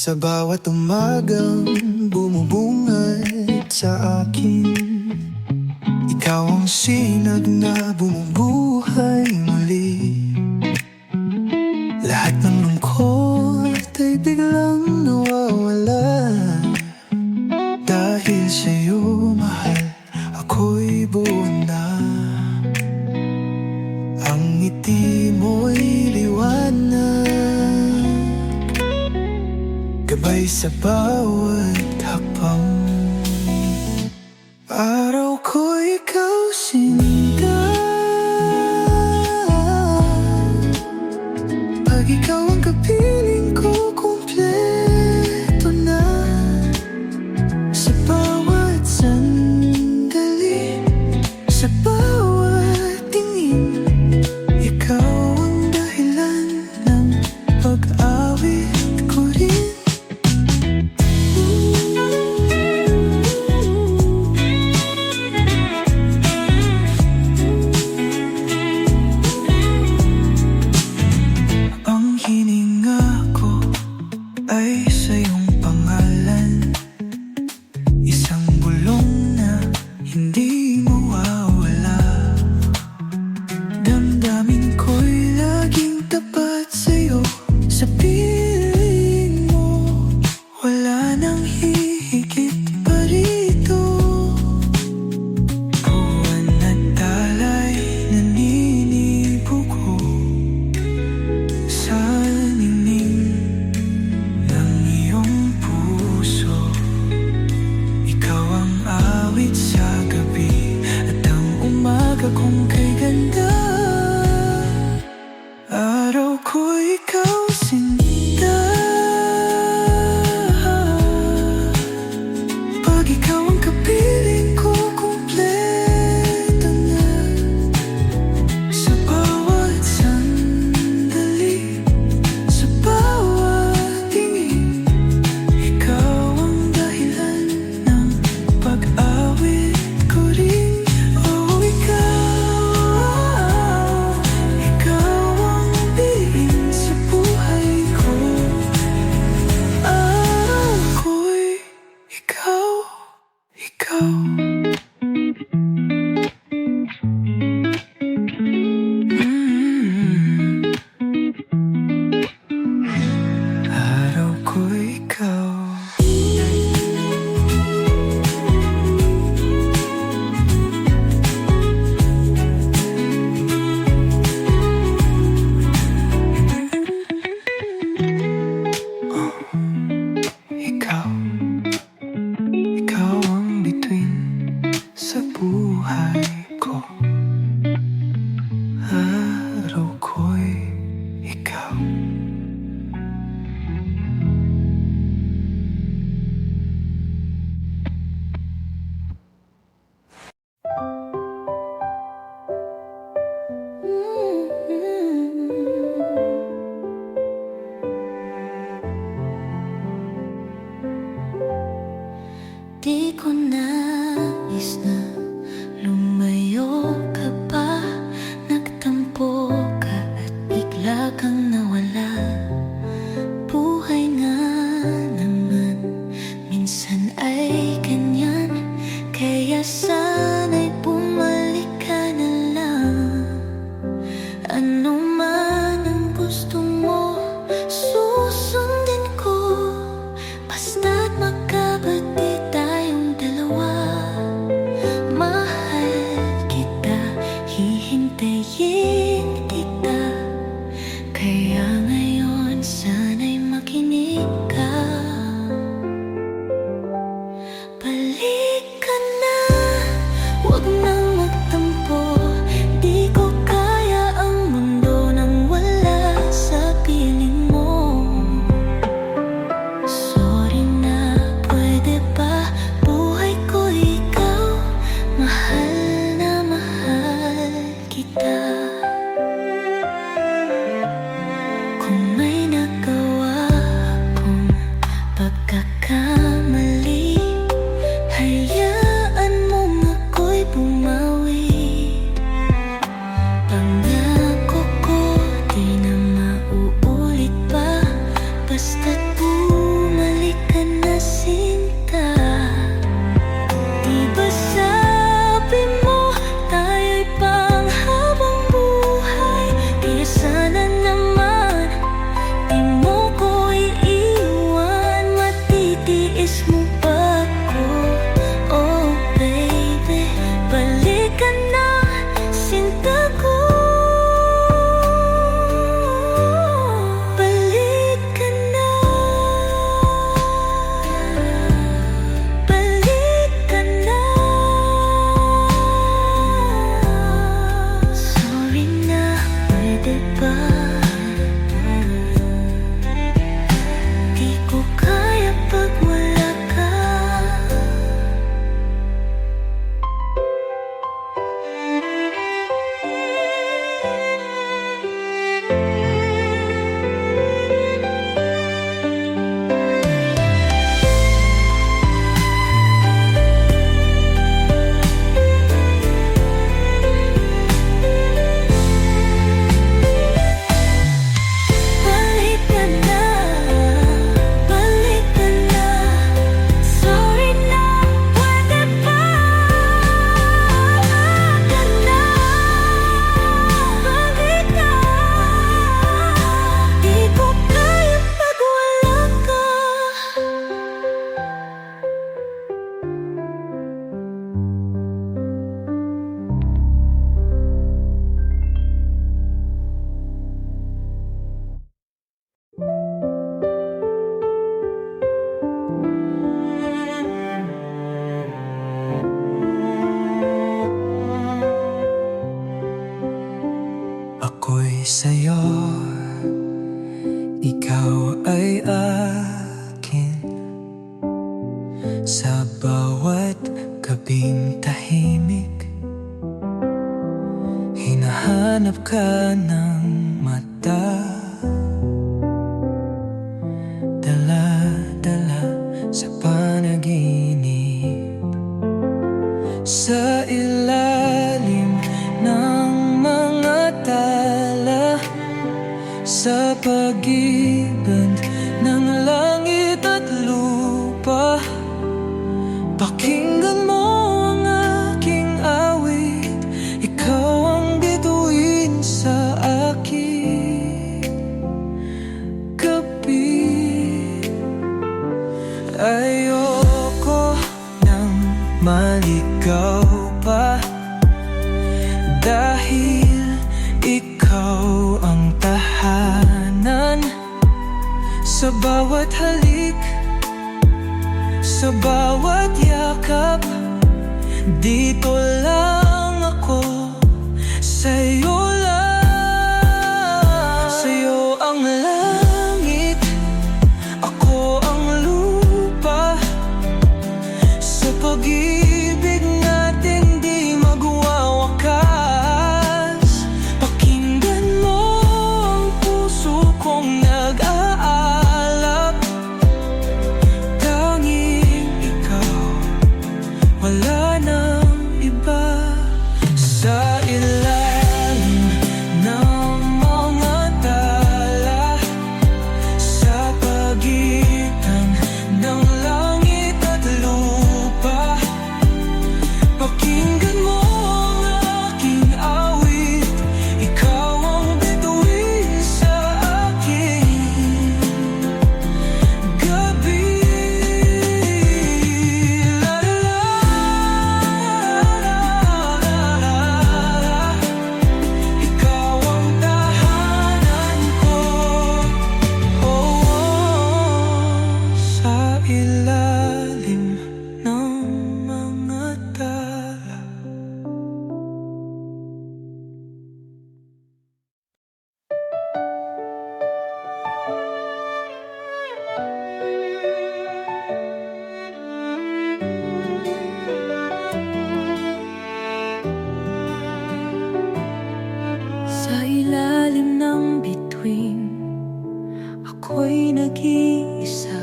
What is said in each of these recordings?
Sa bawat umagang bumubungad sa akin, ikaw ang sinag na bumubuhay muli. Lahat ng lungkot ay biglang nawawala. Dahil sa'yo, mahal, ako'y buo na. Ang ngiti mo'y liwanag, gabay sa bawat hakbang. Araw ko ikaw sinta, pag ikaw ang kapiling ko, kumpleto na. Sa bawat sandali, sa bawat tingin, ikaw ang dahilan ng pag-awit ko rin. Ang hininga ko ay sa iyong pangalan, isang bulong na hindi mawawala. Damdamin ko'y laging tapat sa'yo, sa piling mo wala nang hihigit pa rito. Buwan at talay naninibugo sa ningning ng iyong puso. Ikaw ang awit sa gabi at ang umaga kung kay ganda. Araw ko ikaw sinta, pag ikaw ang kapiling ko, kumpleto na. Sa bawat sandali, sa bawat tingin, ikaw ang dahilan ng pag-awit ko rin. Oh, ikaw ang bigin sa buhay ko. Araw ko'y ikaw, ikaw. Araw ko'y ikaw. Ikaw, ikaw ang bituin sa buhay ko. Araw ko'y ikaw. Di ko nais na lumayo ka pa, nagtampo ka at bigla kang nawala. Buhay nga naman, minsan ay ganyan, kaya sana'y bumalik ka na lang. Ano man ang gusto mo, susundin ko, basta't magkabati tayong dalawa. ka ng mata, dala-dala sa panaginip, sa ilalim ng mga tala, sa pagitan ng langit at lupa. Pakinggan mo ang aking awit, ikaw ang bituin sa aking gabi. Ayoko nang maligaw pa, dahil ikaw ang tahanan. Sa bawat halik, sa bawat yakap, dito lang ako, sa'yo lang. Sa'yo ang langit, ako ang lupa. Sa pag-ibig natin di magwawakas. Pakinggan mo ang puso kong nag-aalap. Tanging ikaw, wala nang iba. Sa ilalim ng mga tala, sa pagitan ng langit at lupa. Pakinggan mo ang aking awit, ikaw ang bituin sa aking gabi. La la la la la, ikaw ang tahanan ko. Sa ilalim ng mga tala. Sa ilalim ng bituin, ako'y nag-iisa.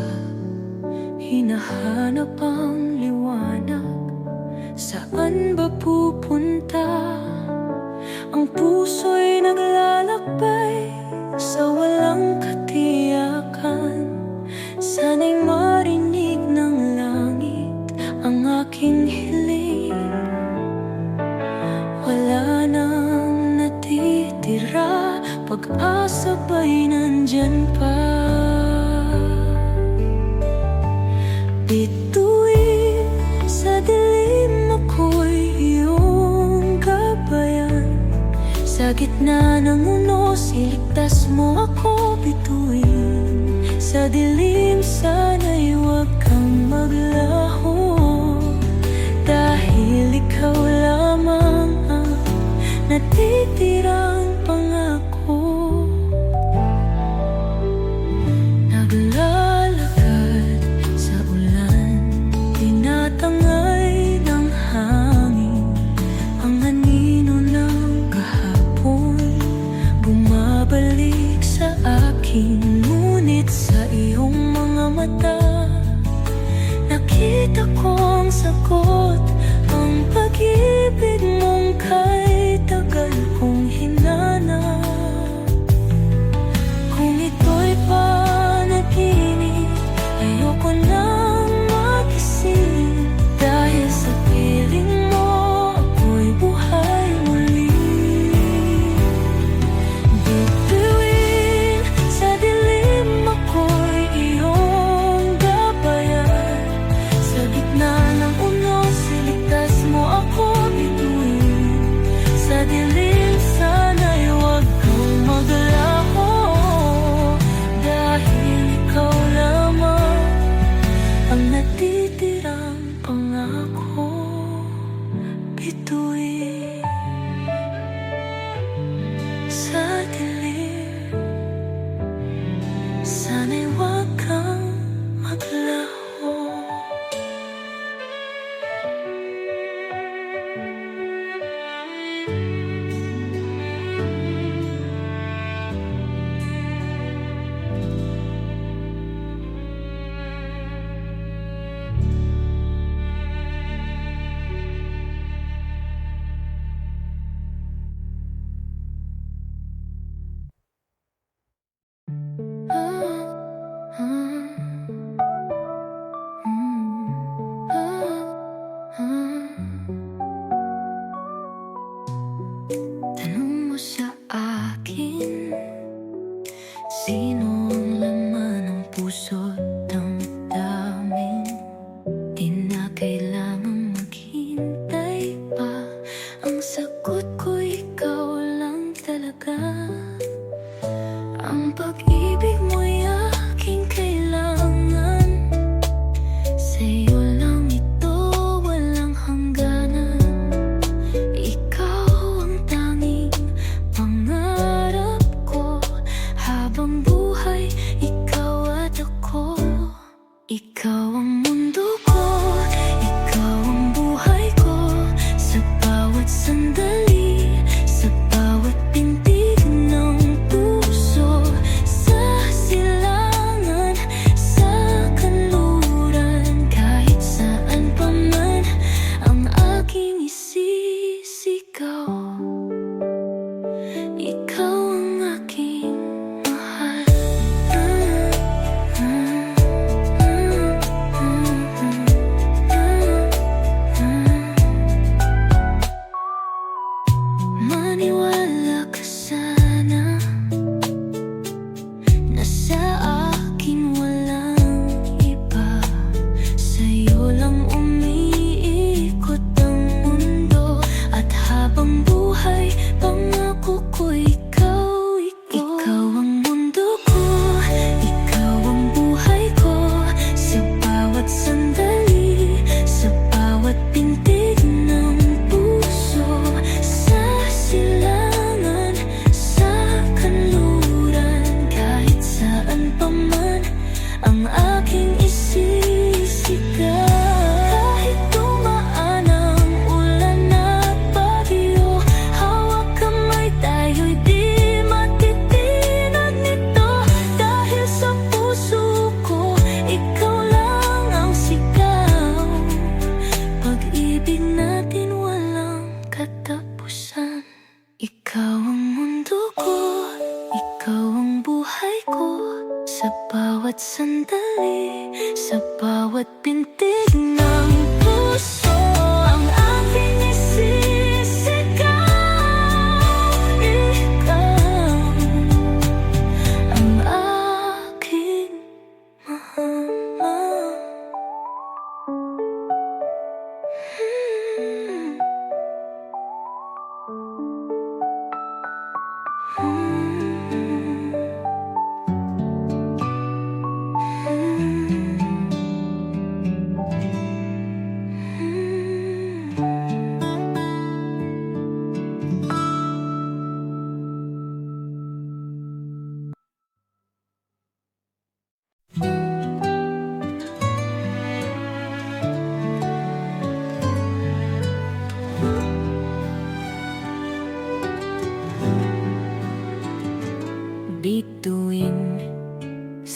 Hinahanap ang liwanag, saan ba pupunta? Ang puso'y naglalakbay sa walang katiyakan. Sana'y marinig ng langit ang aking hiling. Wala nang natitira, pag-asa ba'y nandyan pa? Bituin sa dilim, ako'y iyong gabayan. Sa gitna ng unos, iligtas mo ako, bituin. Sa dilim, sana'y huwag kang maglaho, dahil ikaw lamang ang natitirang pangako. Naglalakad sa ulan, tinatangay ng hangin. Ang anino ng kahapon bumabalik sa akin, ngunit sa iyong mga mata nakita ko ang sagot. Ang pag-ibig mong kay tagal kong hinanap.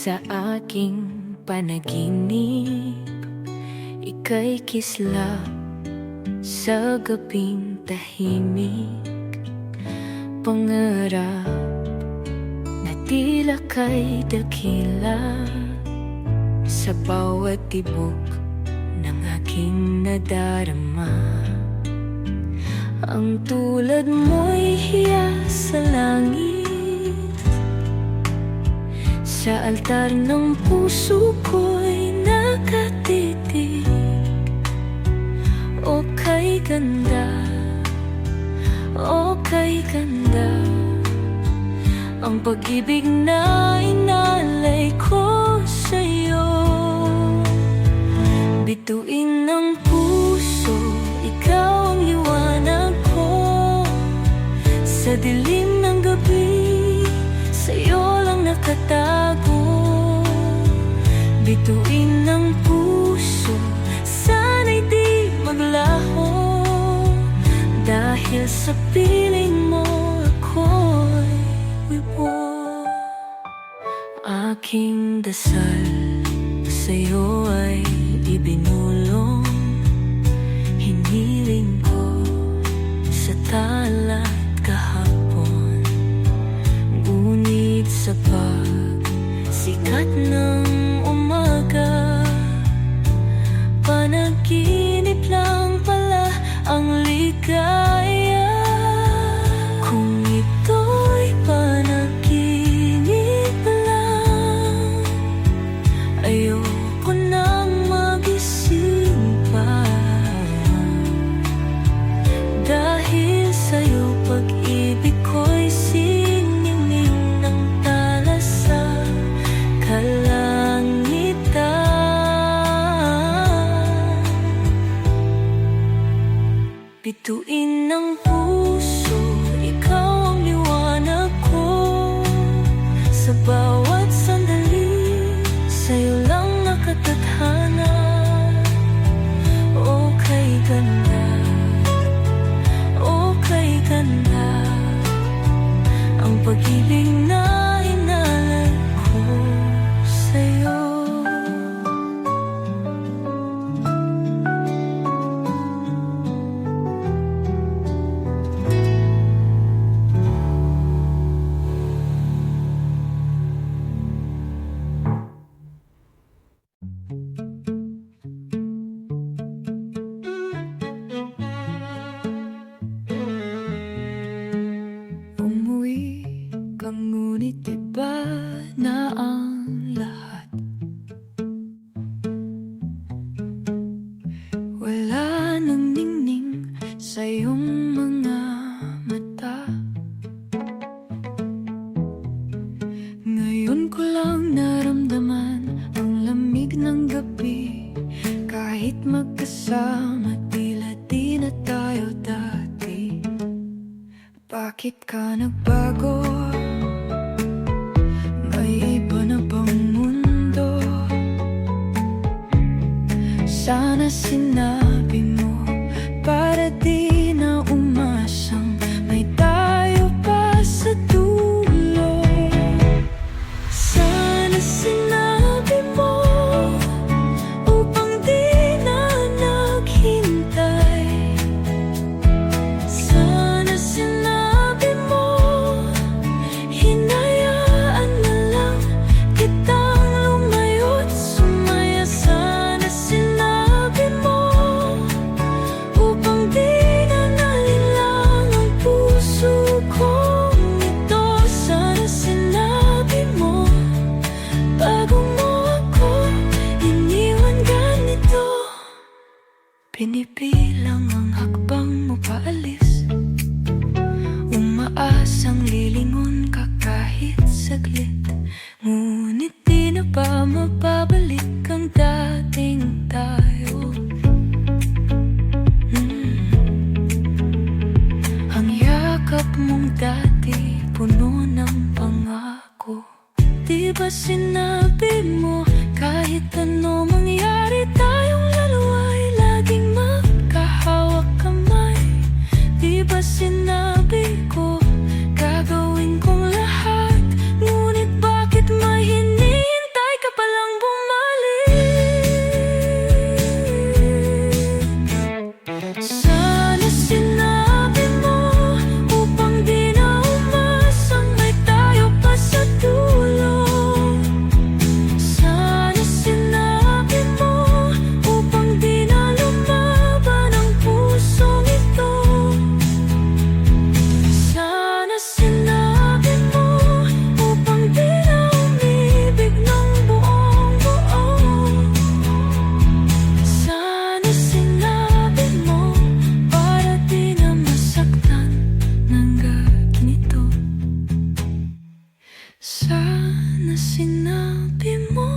Sa aking panaginip, ika'y kislap sa gabing tahimik. Pangarap na tila kay dakila sa bawat tibok ng aking nadarama. Ang tulad mo'y hiyas sa langit, sa altar ng puso ko'y nakatitig. O kay ganda, o kay ganda, ang pag-ibig na inalay ko sa'yo. Bituin ng puso, ikaw ang liwanag ko. Sa dilim ng gabi, sa'yo lang nakatago. Bituin ng puso, sana'y di maglaho. Dahil sa piling mo ako'y wibo. Aking dasal sa'yo ay ibinulong. Hiniling ko sa talat kahapon, ngunit sa pagsikat ng umaga, panaginip lang pala ang ligaya. Kung ito'y panaginip lang, ayoko nang magising pa. Dahil sa'yo pag-ibig ko'y siningning ng tala sa kalangitan. Bituin ng puso, ikaw ang liwanag ko. Sa bawat sandali, sa'yo lang nakatadhana. O kay ganda, o kay ganda, ang pag-ibig na inalay ko sa'yo. Umuwi ka ngunit iba na ang lahat. Wala nang ningning sa iyong mga mata. Ngayon ko lang naramdaman ang lamig ng gabi. Kahit magkasama, tila di na tayo dati. Bakit ka nagbago? May iba na bang mundo? Sana sinabi mo para di na umasang may tayo pa sa dulo. Sana sinabi mo upang di na naghintay. Sana sinabi mo, hinayaan na lang kitang lumayo't sumaya. Sana sinabi mo upang di na nalilang ang puso kong ito. Sana sinabi mo bago mo ako iniwan ganito. Pinipilang ang hakbang mo paalis, umaasang lilingon ka kahit saglit. Ngunit di na ba mababalik ang dating tayo? Ang yakap mong dati puno ng pangako. Di ba sinabi mo kahit ano mangyari tayong dalawa ay laging magkahawak kamay? Di ba sinabi ko gagawin kong lahat, ngunit Sana sinabi mo upang di na umasang may tayo pa sa dulo. Sana sinabi mo upang di na lumaban ang pusong ito. Sana sinabi mo upang di na umibig ng buong buo. Sana sinabi mo para di na masaktan ng gaganito. Sana sinabi mo.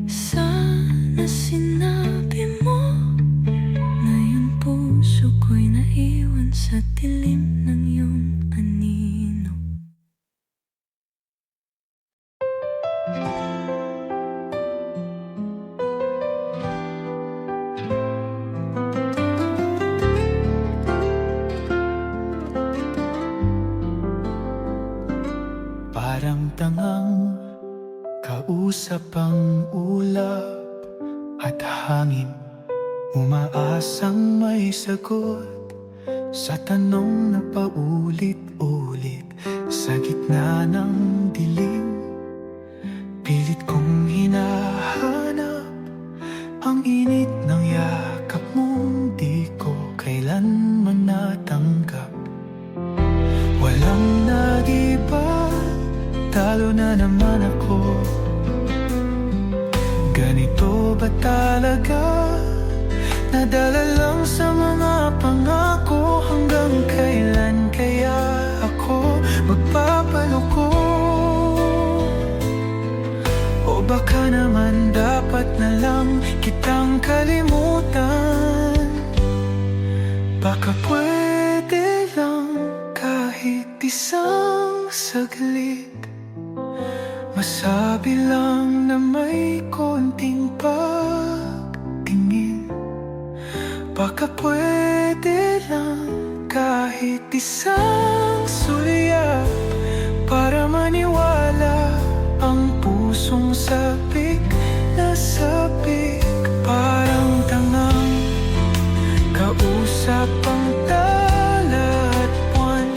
Sana sinabi mo na yung puso ko'y naiwan sa dilim ng iyong anino. Parang tangang kausap ang ulap at hangin, umaasang may sagot sa tanong na paulit-ulit. Sa gitna ng dilim, pilit kong hinahanap ang init ng yakap mong di ko kailanman natanggap. Walang nag-iba, talo na naman ako. Ganito ba talaga? Nadala lang sa mga pangako. Hanggang kailan kaya ako magpapaloko? O baka naman dapat na lang kitang kalimutan. Baka pwede lang kahit isang saglit, masabi lang na may konting pagtingin. Baka pwede lang kahit isang sulyap para maniwala ang pusong sabik na sabik. Parang tangang kausap ang tala at buwan,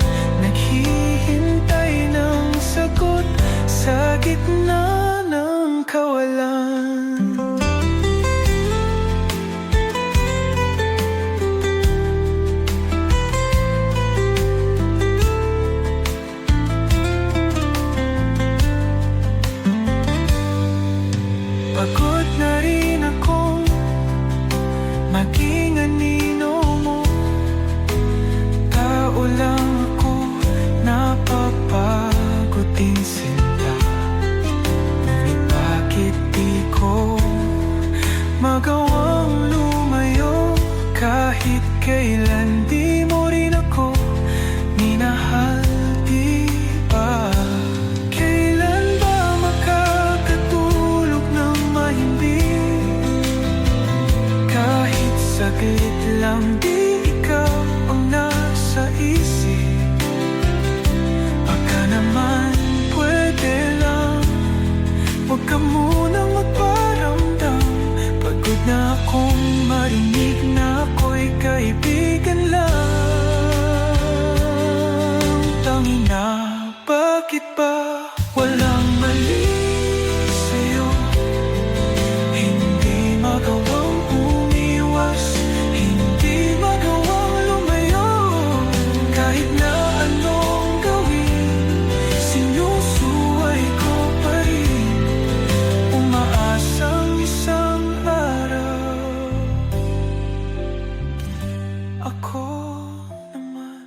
naghihintay ng sagot sa gitna ng kawalan. Pagod na rin akong maging anino mo. Tao lang ako, napapagod din sinta. Ngunit bakit di ko magawang lumayo? Kahit kailan di mo rin ako minahal, di ba? Kailan ba makakatulog ng mahimbing? Kahit saglit lang di ikaw ang nasa isip. Baka naman pwede lang huwag ka munang magparamdam. Pagod na akong marinig na ako'y kaibigan lang. Tanging na bakit ba walang mali sa'yo? Hindi magawang umiwas, hindi magawang lumayo. Kahit na anong gawin, sinusuway ko pa rin. Umaasang isang araw ako naman.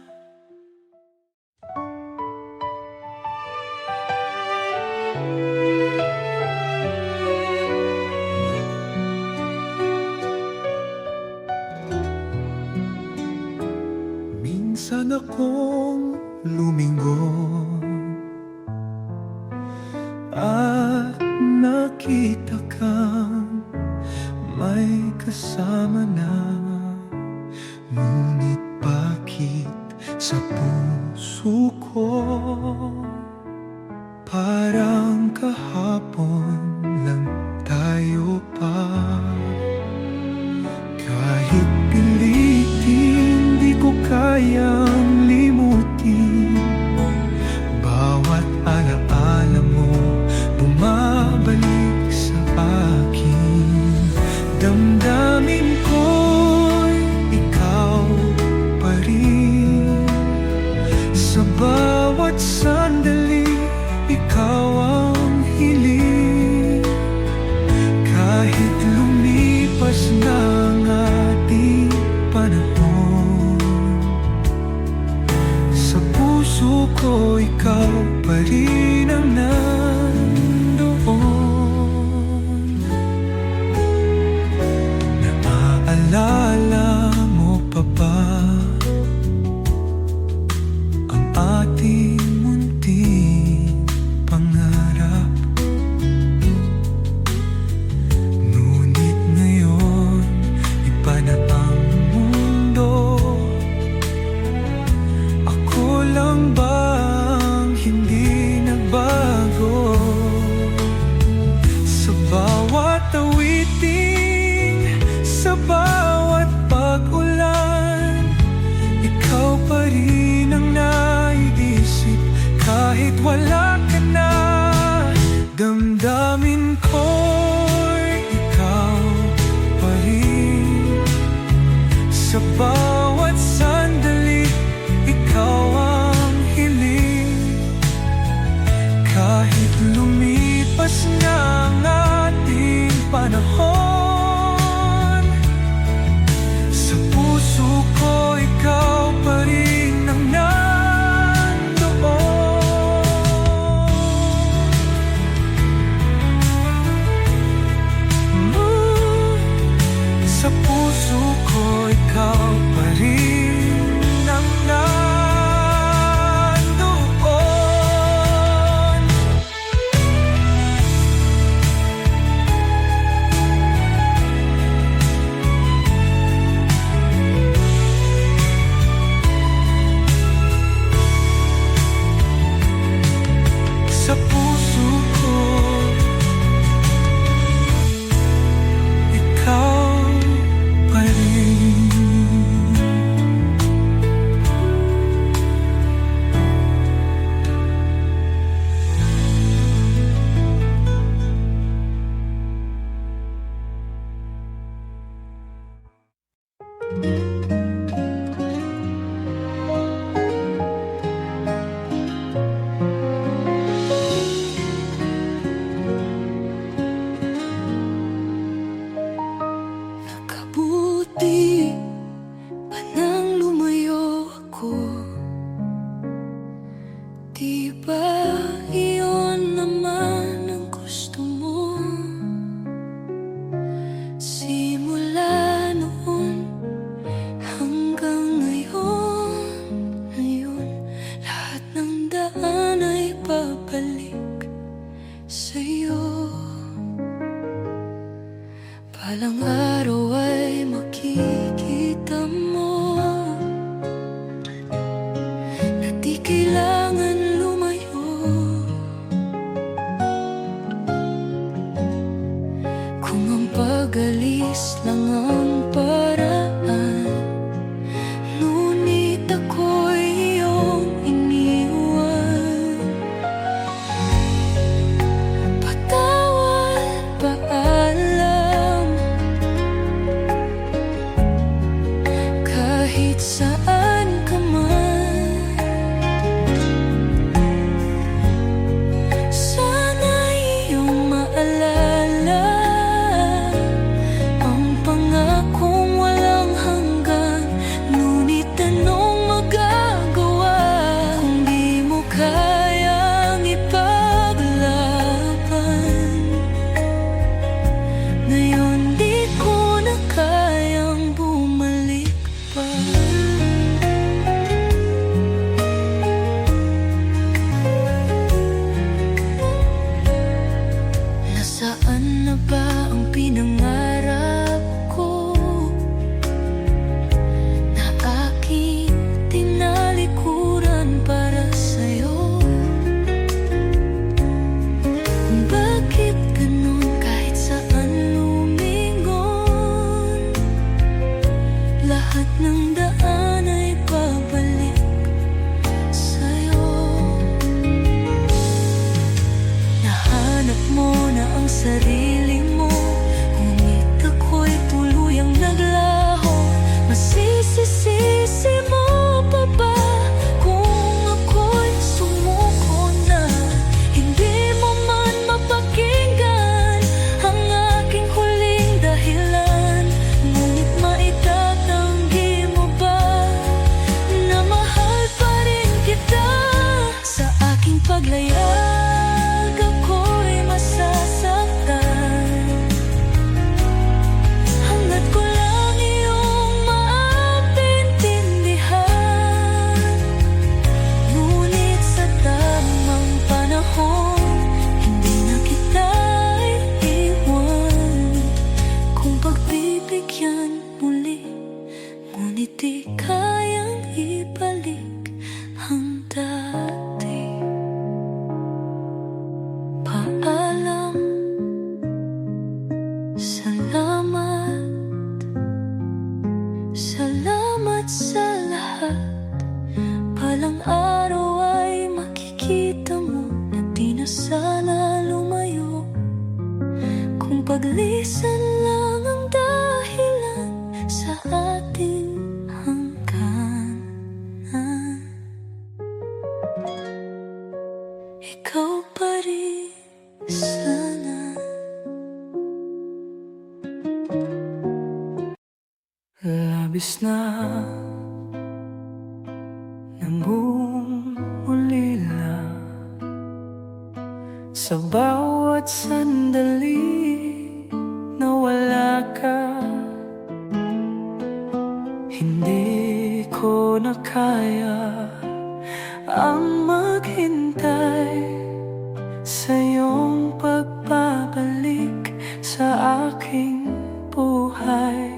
Minsan akong lumingon at nakita kang may kasama na. Ngunit bakit sa puso ko parang kahapon lang rin ang naiisip kahit wala ka na. Damdamin ko'y ikaw pa rin. Sa bawat sandali, ikaw ang hiling. Kahit lumipas na ang ating panahon, sa puso ko ikaw pa rin ang nandoon. Sa puso ko ikaw pa rin ang nandoon. Sa puso ko ikaw pa rin. Nakabuti pa nang lumayo ako. Di ba iyon naman ang gusto mo? Simula noon hanggang ngayon, lahat ng daan ay babalik sa'yo. Balang araw ay makikita mo na di kailangan lumayo. Kung ang pag-alis lang ang paraan, ngunit ako'y iyong iniwan. Patawad, paalam, kahit saan ka man. Sana iyong maalala ang pangakong walang hanggan. Ngunit anong magagawa kung di mo kayang ipaglaban? Ngayon di ko na kayang bumalik pa. Nasaan na ba ang pinangarap ko na aking tinalikuran para sa'yo? Bakit ganun kahit saan lumingon? Lahat ng daan ay babalik sa'yo. Nahanap mo na ang sarili mo, ngunit ako'y tuluyang naglaho. Masisisi mo pa ba kung ako'y sumuko na? Hindi mo man mapakinggan ang aking huling dahilan. Ngunit maitatanggi mo ba na mahal pa rin kita? Sa aking paglayag ako'y masasaktan, hanggat ko lang iyong maapintindihan. Ngunit sa tamang panahon, hindi na kita iiwan. Kung pagbibigyan muli, ngunit di kayang ibalik ang dati. Paalam, salamat, salamat sa lahat. Bilisan lang ang dahilan sa ating hangganan. Ikaw pa rin sana. Labis na namumulila sa bawat sandali na wala ka. Hindi ko na kaya ang maghintay sa iyong pagbabalik sa aking buhay.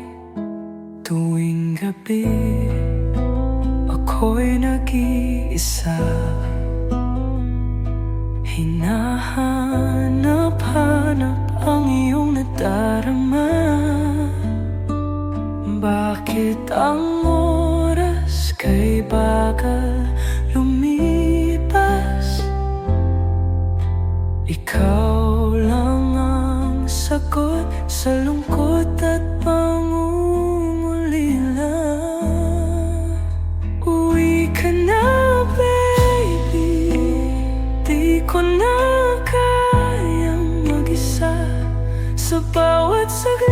Tuwing gabi, ako'y nag-iisa, hinahanap-hanap ang iyong nadarama. Bakit ang oras kay bagal lumipas? Ikaw lang ang sagot sa lungkot at pangungulila. Uwi ka na, baby, di ko na kayang mag-isa sa bawat saglit.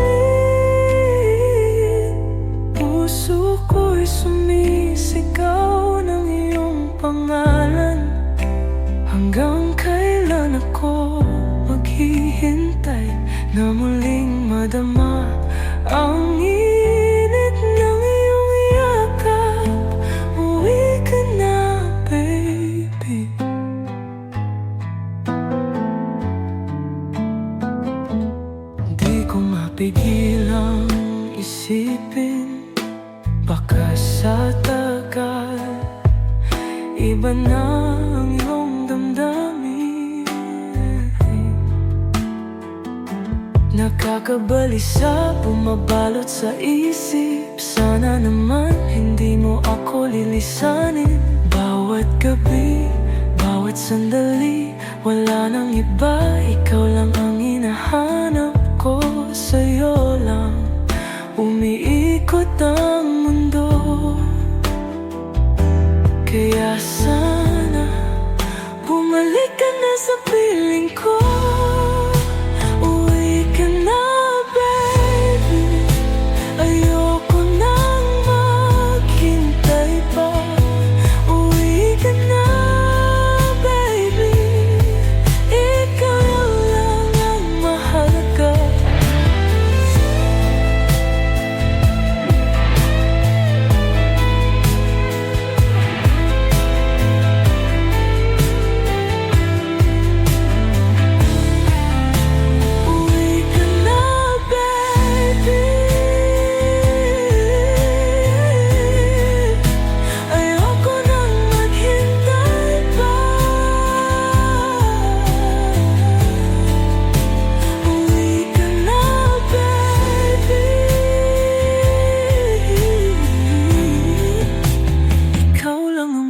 Puso ko'y sumisigaw ng iyong pangalan. Hanggang kailan ako maghihintay na muling madama ang init ng iyong yakap? Uwi ka na, baby. Di ko mapigilang isipin, baka sa tagal iba na ang iyong damdamin. Nakakabalisa, bumabalot sa isip. Sana naman hindi mo ako lilisanin. Bawat gabi, bawat sandali, wala nang iba, ikaw lang ang hinahanap ko. Sa'yo lang umiikot ang mundo. Kaya sana bumalik ka na sa piling ko. Uwi ka na, baby, ayoko nang maghintay pa. Uwi ka na, baby, ikaw lang ang mahalaga.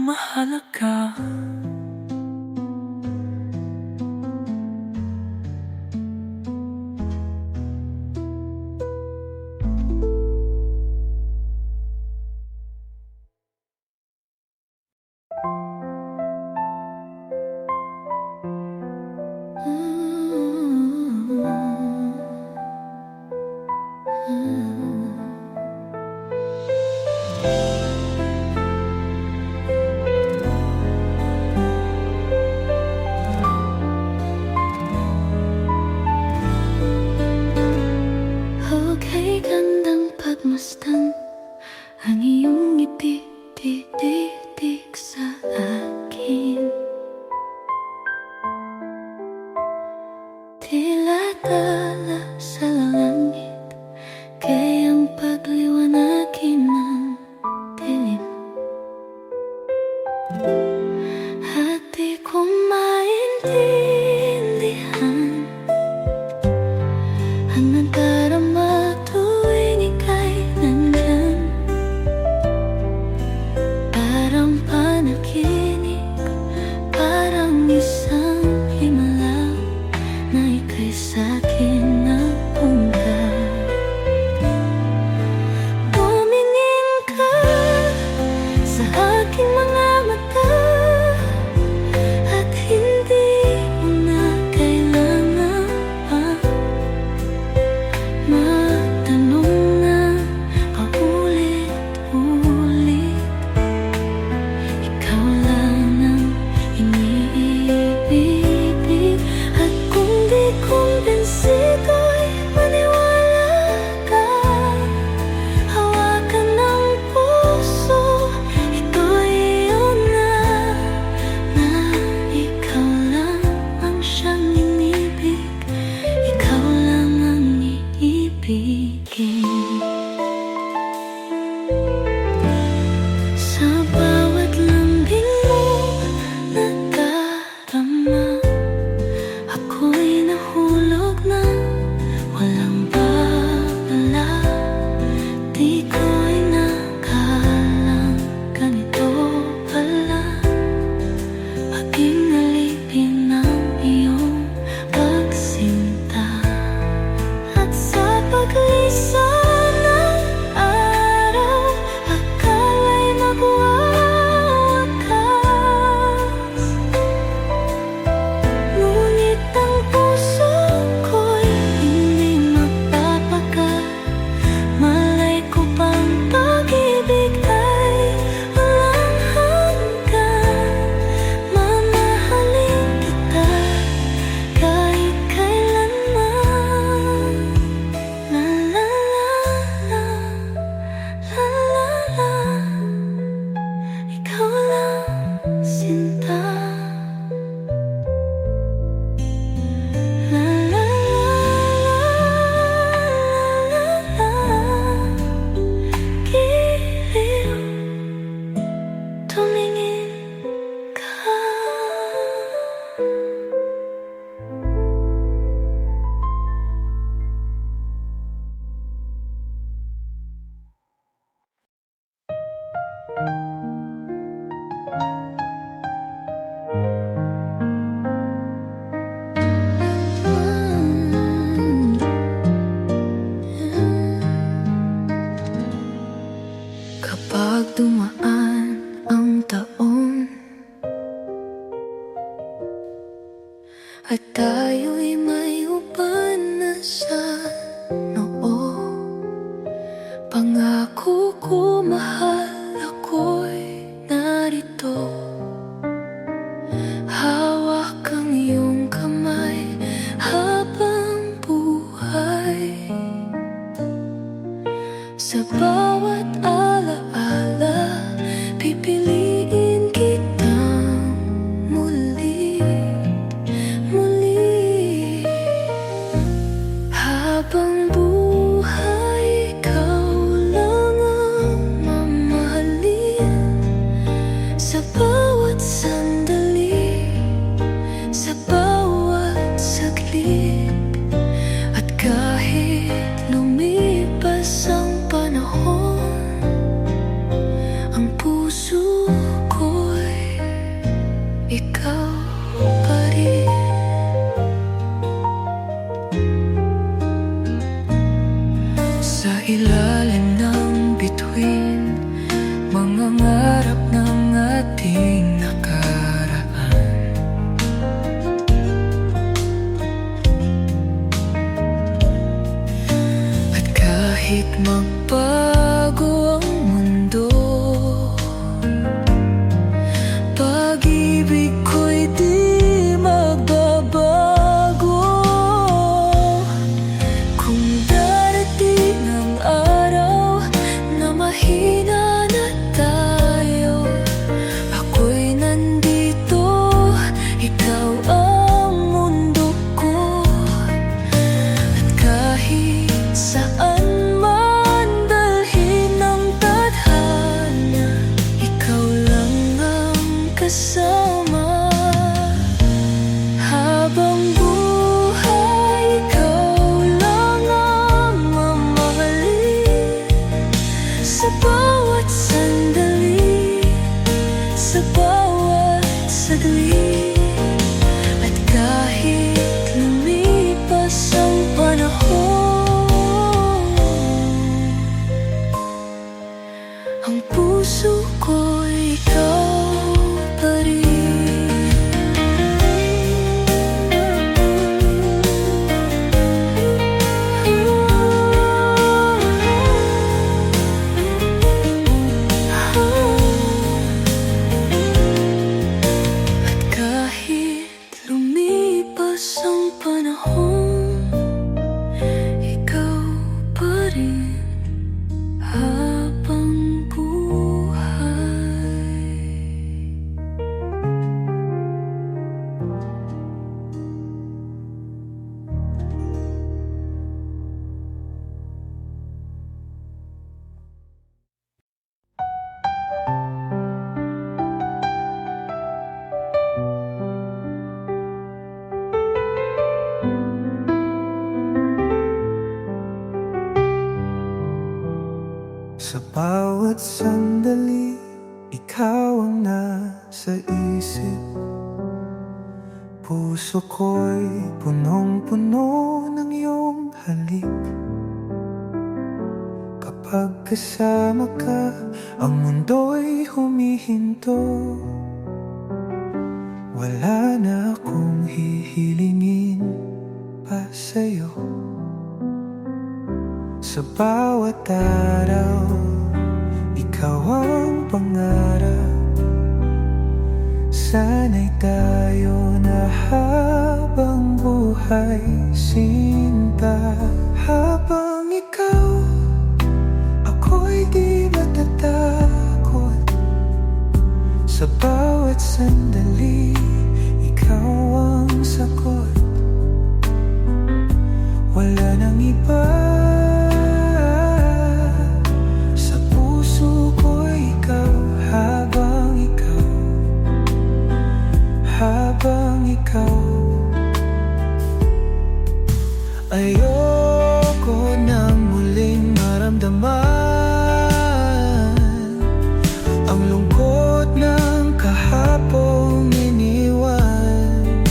Mahalaga. Okay, gandang pagmasdan ang iyong ngiti titik sa akin. Tila tala sa langit, kayang pagliwanagin ng dilim. At di ko maintindihan ang nadarama tuwing ika'y nandyan. Parang panaginip, parang isang himala na ika'y sa'kin na ilalim ng bituin, mga ngarap ng ating nakaraan. At kahit magbago ang mundo, pag-ibig ko'y di magbabago. Kung darating ang araw na mahina na tayo, ako'y nandito, ikaw ang mundo ko. At kahit saan man dalhin ng tadhana, ikaw lang ang kasama. Habang buhay, ikaw lang ang mamahalin. Sa bawat sandali, sa bawat saglit. At kahit lumipas ang panahon, ang puso ko'y ikaw pa rin. At kahit lumipas ang panahon, ikaw pa rin habang buhay. Sa bawat sandali, ikaw ang nasa isip. Puso ko'y punong-puno ng iyong halik. Kapag kasama ka, ang mundo'y humihinto. Wala na akong hihilingin pa sa'yo. Sa bawat araw, ikaw ang pangarap. Sana'y tayo na habang buhay, sinta. Habang ikaw, ako'y di matatakot. Sa bawat sandali, ikaw ang sagot. Wala nang iba. Sa puso ko'y ikaw, habang ikaw, habang ikaw. Ayoko nang muling maramdaman ang lungkot ng kahapong iniwan.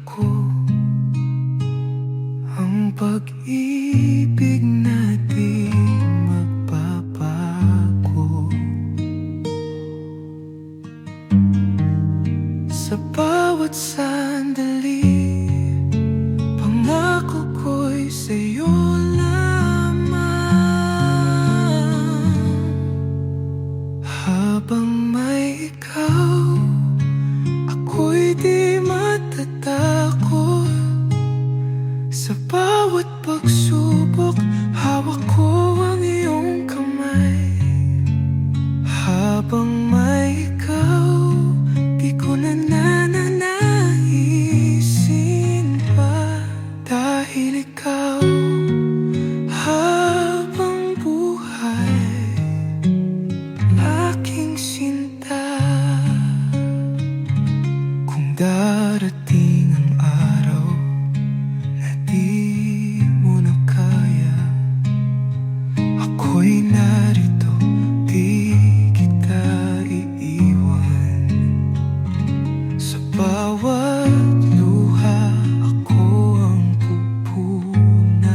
ako ang pag-ibig natin magbabago. Sa bawat sandali, pangako ko'y sa'yo lamang. Habang may ikaw, ako'y di matatakot. Sa bawat pagsubok, hawak ko ang iyong kamay. Habang may ikaw, di ko na nananaisin pa. Dahil ikaw habang buhay, aking sinta. Kung darating ang araw na di mo na kaya, ako'y narito, di kita iiwan. Sa bawat luha, ako ang pupunas.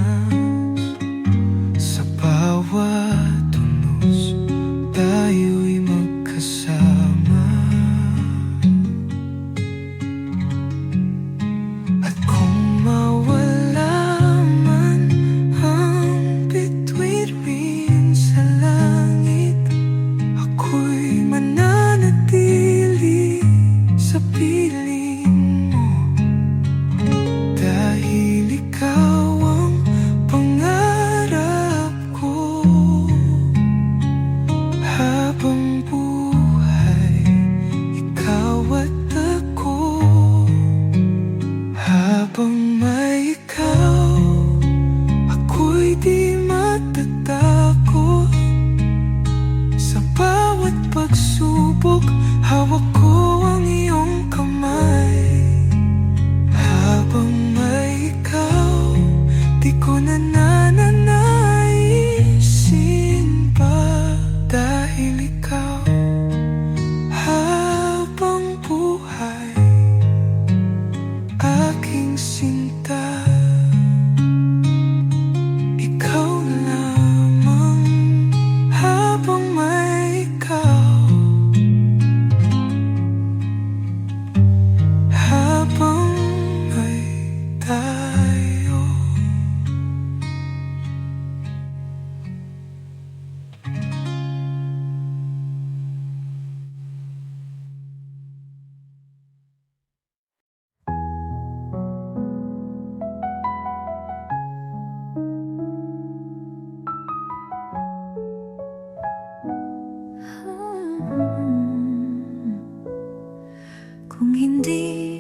Sa bawat tunos, tayo'y magkasama. At kung mawala man ang bituin sa langit, ako'y mananatili sa piling mo. Dahil ikaw ang pangarap ko. Habang buhay, ikaw at ako. Habang may ikaw, ako'y di matatakot. Sa bawat pagsubok, hawak ko ang iyong kamay. Habang may ikaw, di ko na nananaisin pa. Dahil ikaw habang buhay, aking sinta. Ikaw lamang habang may ikaw. Habang may tayo. Kung hindi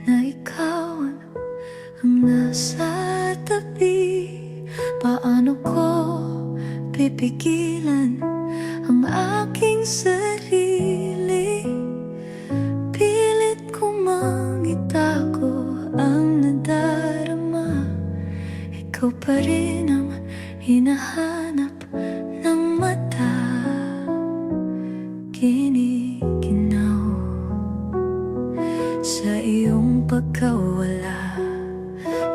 na ikaw ang nasa tabi, paano ko pipigilan ang aking sarili? Pilit ko mang itago ang nadarama, ikaw pa rin ang hinahanap ng mata. Giniginaw sa iyong pagkawala,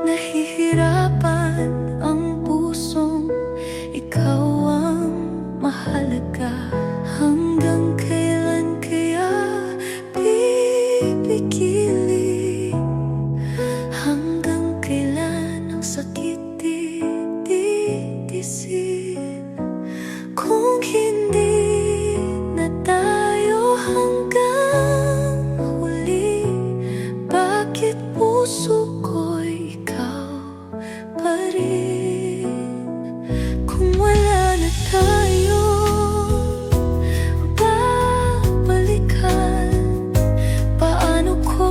nahihirapan ang pusong ikaw ang mahalaga. Hanggang kailan kaya pipigilin? Hanggang kailan ang sakit titiisin? Kung hindi na tayo hanggang huli, bakit puso ko'y ikaw pa rin? Kung wala na tayo babalikan, paano ko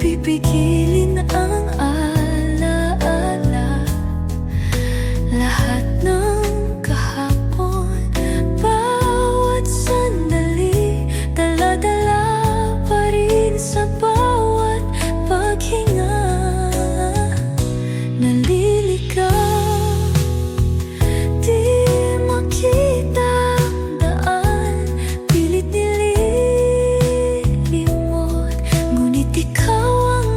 pipigilin ang alaala? Lahat ng kahapon, bawat sandali, dala-dala pa rin sa bawat paghinga. Naliligaw, di makita ang daan, pilit nililimot, ngunit ikaw ang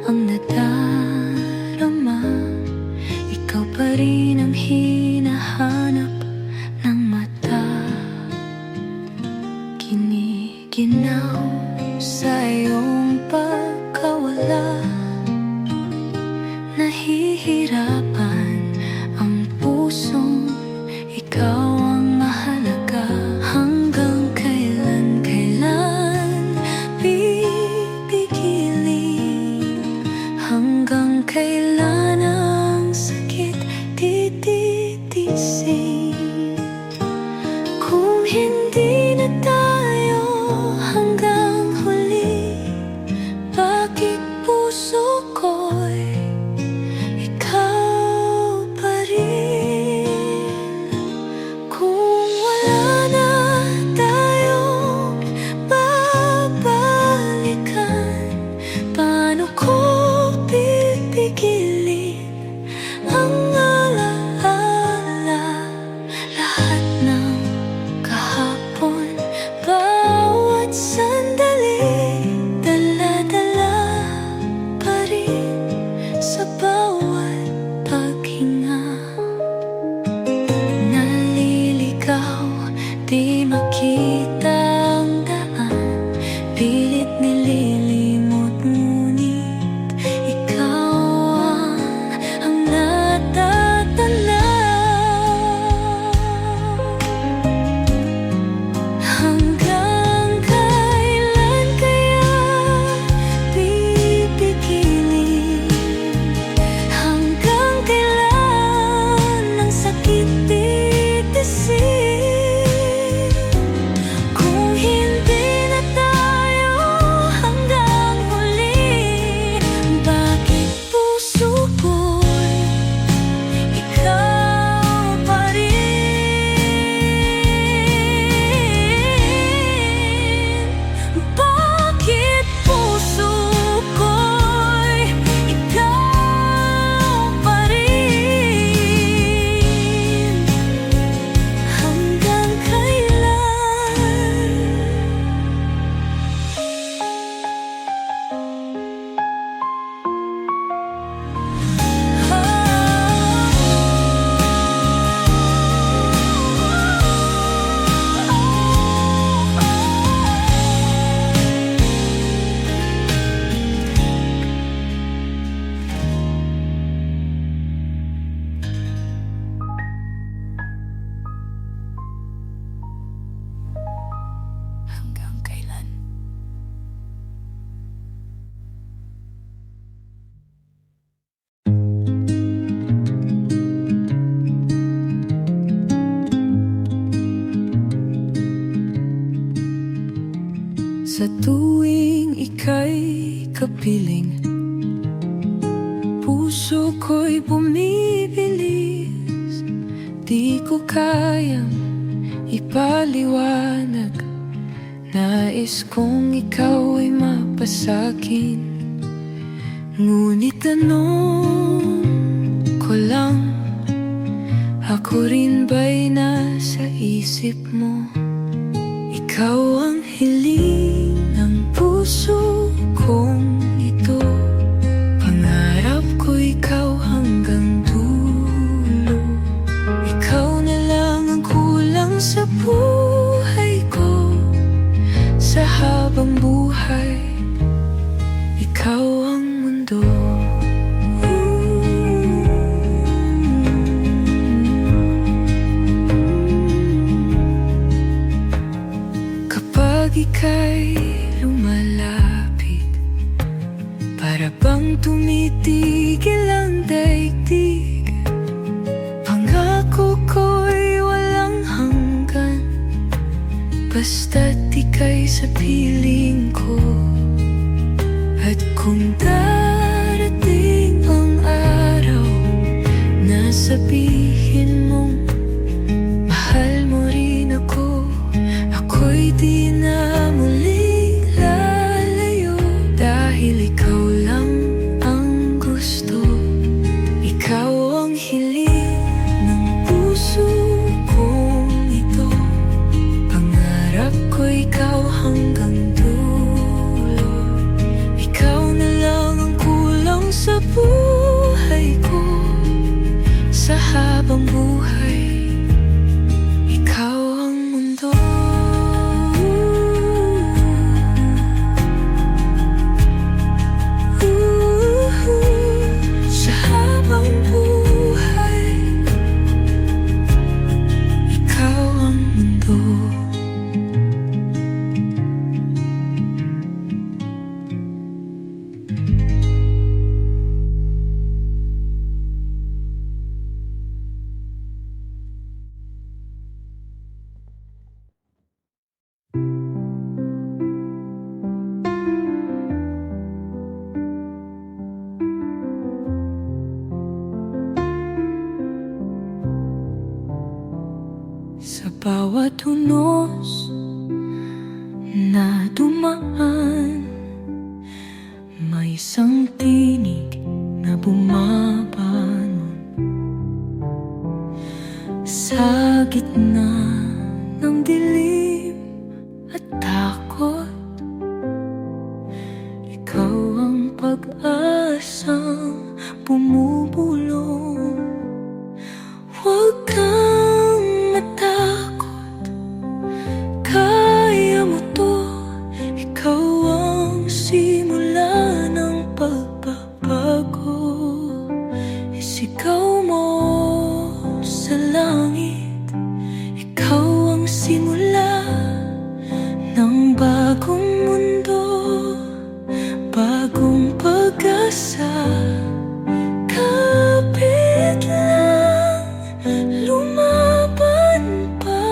ang nadarama. Ikaw pa rin ang hinahanap ng mata. Giniginaw sa iyong pagkawala. Nahihirapan ang pusong ikaw ang mahalaga. Hanggang kailan pipigilin? Hanggang kailan ang sakit tititisin? Kung hindi na tayo hanggang huli, bakit puso ko'y ikaw pa rin? Kung wala na tayong babalikan, paano ko pipigilin ang alaala? Lahat ng kahapon, bawat sandali, dala-dala pa rin sa bawat paghinga. Naliligaw, di makita ang daan, pilit nililimot, ngunit ikaw ang natatanaw. Hanggang kailan kaya pipigilin? Hanggang kailan ang sakit titiisin? Kung hindi na tayo hanggang huli, bakit puso ko'y ikaw pa rin? Bakit puso ko'y ikaw pa rin? Hanggang kailan? Hanggang kailan? Sa tuwing ika'y kapiling, puso ko'y bumibilis. Di ko kayang ipaliwanag, nais kong ikaw ay mapasakin. Ngunit tanong ko lang, ako rin ba'y nasa isip mo? Ikaw ang hiling ng puso kong ito. Pangarap ko ikaw hanggang dulo. Ikaw na lang ang kulang sa buhay ko. Sa habang buhay, ikaw ang mundo. Kapag ika'y lumalapit, para bang tumitigil ang daigdig. Pangako ko'y walang hanggan, basta't ika'y sa piling ko. At kung darating ang araw na sabihin mong mahal mo rin ako, ako'y di na muling lalayo. Dahil ikaw lang ang gusto, ikaw ang hiling ng puso kong ito. Pangarap ko ikaw hanggang dulo. Ikaw na lang bawat unos na dumaan, may isang tinig na bumabangon sa gitna ng dilim at takot. Ikaw ang pag-asang bumubulong. Huwag kang matakot, kaya mo to. Ikaw ang simula ng pagbabago. Isigaw mo sa langit, ikaw ang simula ng bagong mundo, bagong pag-asa. Kapit lang, lumaban pa,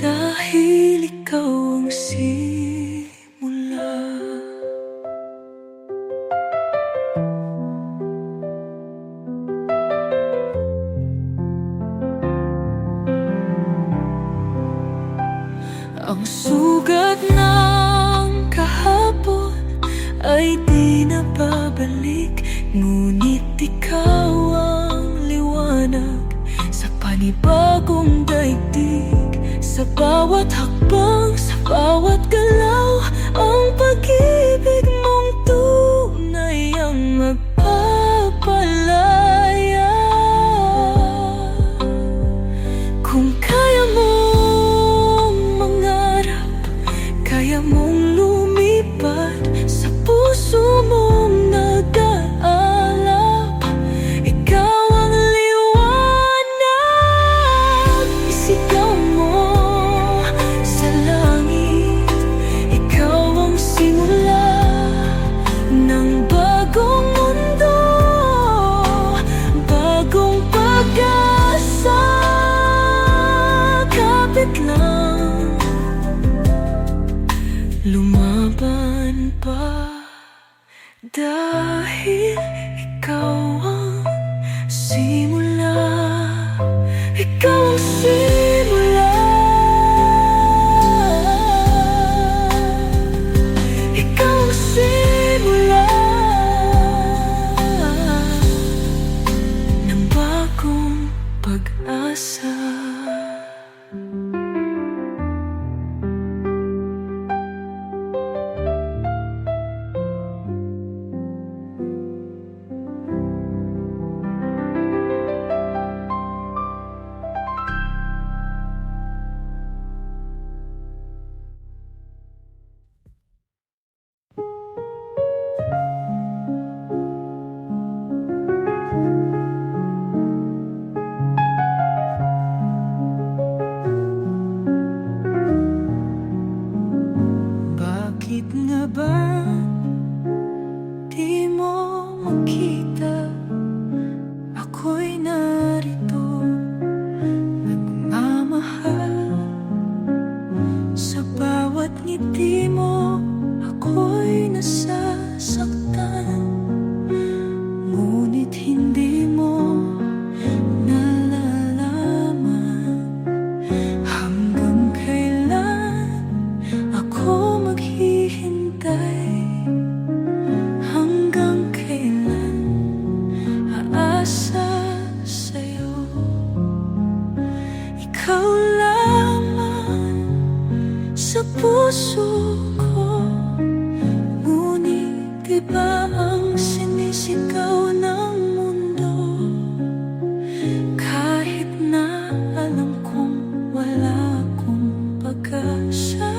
dahil ikaw ang simula. Ang sugat ng kahapon ay di na babalik, ngunit ikaw ang liwanag sa panibagong daigdig. Sa bawat hakbang, sa bawat galaw, ang pag-ibig mong tunay ang magpapalaya. Kung kaya mong mangarap, kaya mong lumipad sa puso mong nag-aalap, ikaw ang liwanag. Isigaw mo sa langit, ikaw ang simula ng bagong mundo, bagong pag-asa. Kapit lang, lumaban pa, dahil ikaw ang simula. Ikaw ang simula. Ikaw ang simula ng bagong pag-asa. Bakit nga ba di mo makita? Ako'y narito, nagmamahal. Sa bawat ngiti mo, ako'y nasasaktan. Ngunit hindi mo nalalaman hanggang kailan ako maghihintay, hanggang kailan aasa sa'yo. Ikaw lamang sa puso ko, ngunit iba ang sinisigaw ng mundo. Kahit na alam kong wala akong pag-asa,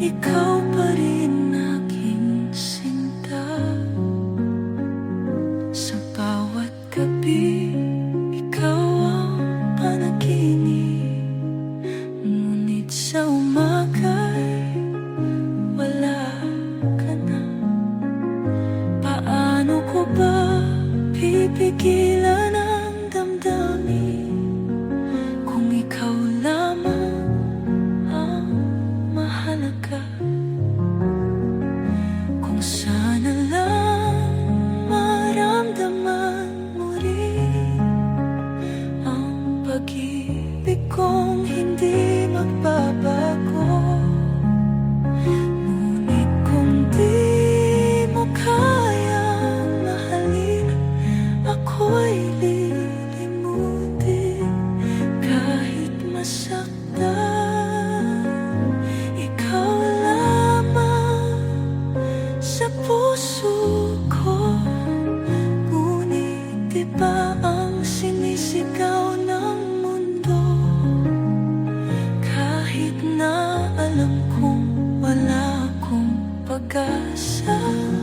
ikaw pa rin aking sinta. Sa bawat gabi, ikaw ang panaginip, ngunit sa umaga'y wala ka na. Paano ko ba pipigilan ang damdamin kung ikaw lamang ang mahalaga? Kung sana lang maramdaman mo rin ang pag-ibig pag-asa